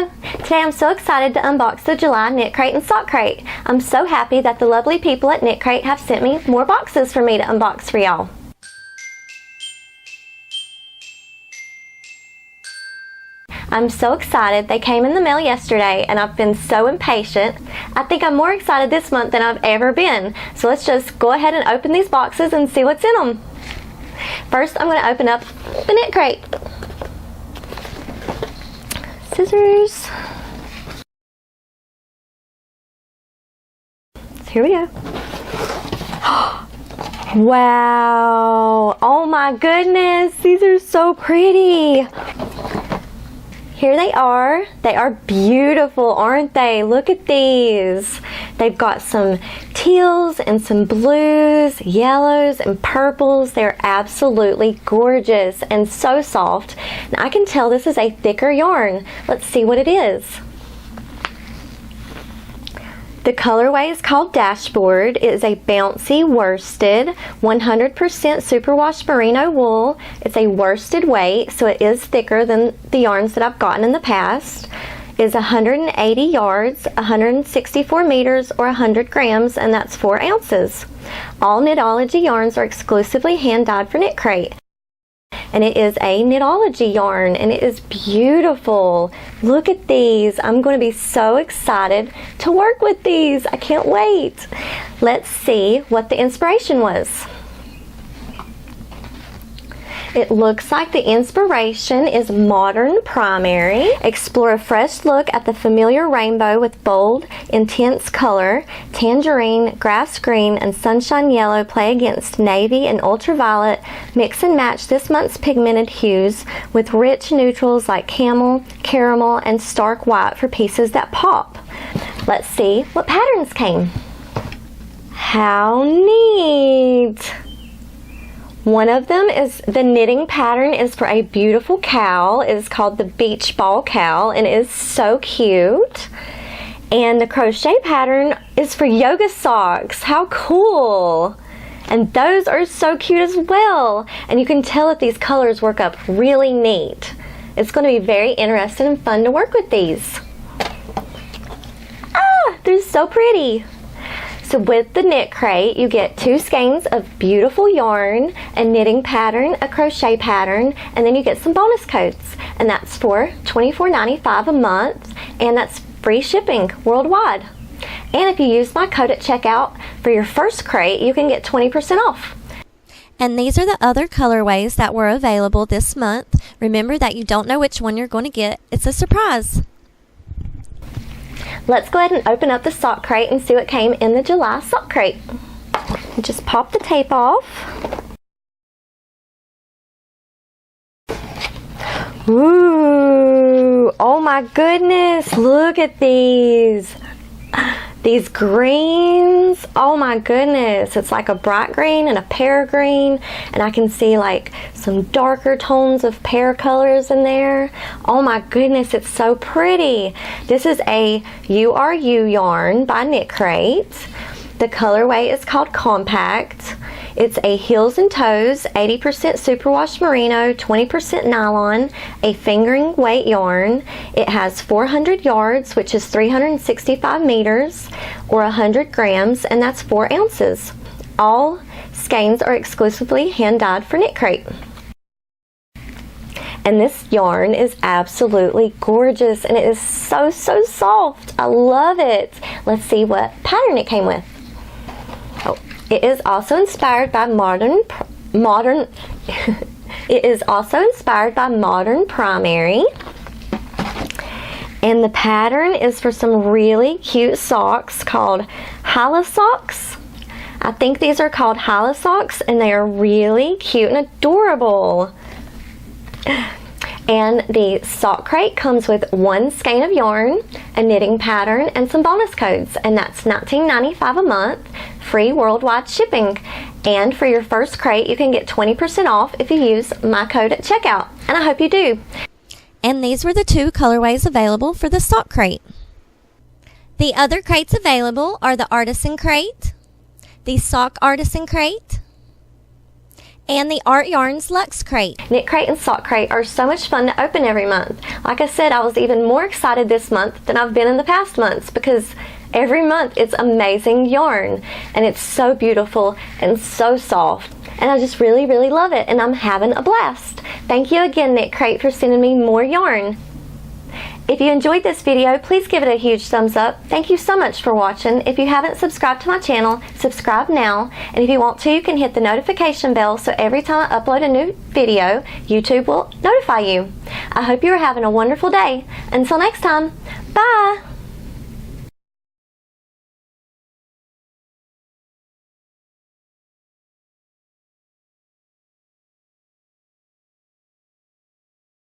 Hello! Today I'm so excited to unbox the July KnitCrate and SockCrate. I'm so happy that the lovely people at KnitCrate have sent me more boxes for me to unbox for y'all. I'm so excited. They came in the mail yesterday and I've been so impatient. I think I'm more excited this month than I've ever been. So let's just go ahead and open these boxes and see what's in them. First I'm going to open up the KnitCrate. Scissors. So here we go. Wow! Oh my goodness! These are so pretty! Here they are. They are beautiful, aren't they? Look at these. They've got some teals and some blues, yellows and purples. They're absolutely gorgeous and so soft. And I can tell this is a thicker yarn. Let's see what it is. The colorway is called Dashboard. It is a bouncy worsted 100% superwash merino wool. It's a worsted weight, so it is thicker than the yarns that I've gotten in the past. It is 180 yards, 164 meters, or 100 grams, and that's 4 ounces. All Knitology yarns are exclusively hand-dyed for KnitCrate. And it is a Knitology yarn, and it is beautiful. Look at these. I'm going to be so excited to work with these. I can't wait. Let's see what the inspiration was. It looks like the inspiration is modern primary. Explore a fresh look at the familiar rainbow with bold, intense color. Tangerine, grass green, and sunshine yellow play against navy and ultraviolet. Mix and match this month's pigmented hues with rich neutrals like camel, caramel, and stark white for pieces that pop. Let's see what patterns came. How neat! One of them is the knitting pattern is for a beautiful cowl. It is called the Beach Ball Cowl and it is so cute. And the crochet pattern is for yoga socks. How cool! And those are so cute as well. And you can tell that these colors work up really neat. It's going to be very interesting and fun to work with these. Ah, they're so pretty. So with the KnitCrate, you get 2 skeins of beautiful yarn, a knitting pattern, a crochet pattern, and then you get some bonus codes. And that's for $24.95 a month, and that's free shipping worldwide. And if you use my code at checkout for your first crate, you can get 20% off. And these are the other colorways that were available this month. Remember that you don't know which one you're going to get. It's a surprise. Let's go ahead and open up the SockCrate and see what came in the July SockCrate. Just pop the tape off. Ooh, oh my goodness, look at these. These greens, oh my goodness, it's like a bright green and a pear green, and I can see like some darker tones of pear colors in there. Oh my goodness, it's so pretty. This is a URU yarn by KnitCrate. The colorway is called Compact. It's a heels and toes, 80% superwash merino, 20% nylon, a fingering weight yarn. It has 400 yards, which is 365 meters, or 100 grams, and that's 4 ounces. All skeins are exclusively hand-dyed for KnitCrate. And this yarn is absolutely gorgeous, and it is so soft. I love it. Let's see what pattern it came with. Oh, it is also inspired by modern it is also inspired by modern primary. And the pattern is for some really cute socks called Hyla socks. I think these are called Hyla socks, and they are really cute and adorable. And the SockCrate comes with 1 skein of yarn, a knitting pattern, and some bonus codes, and that's $19.95 a month, free worldwide shipping. And for your first crate, you can get 20% off if you use my code at checkout, and I hope you do. And these were the 2 colorways available for the SockCrate. The other crates available are the Artisan Crate, the Sock Artisan Crate, and the Art Yarns Luxe Crate. KnitCrate and SockCrate are so much fun to open every month. Like I said, I was even more excited this month than I've been in the past months because every month it's amazing yarn and it's so beautiful and so soft. And I just really love it, and I'm having a blast. Thank you again, KnitCrate, for sending me more yarn. If you enjoyed this video, please give it a huge thumbs up. Thank you so much for watching. If you haven't subscribed to my channel, subscribe now. And if you want to, you can hit the notification bell so every time I upload a new video, YouTube will notify you. I hope you are having a wonderful day. Until next time, bye!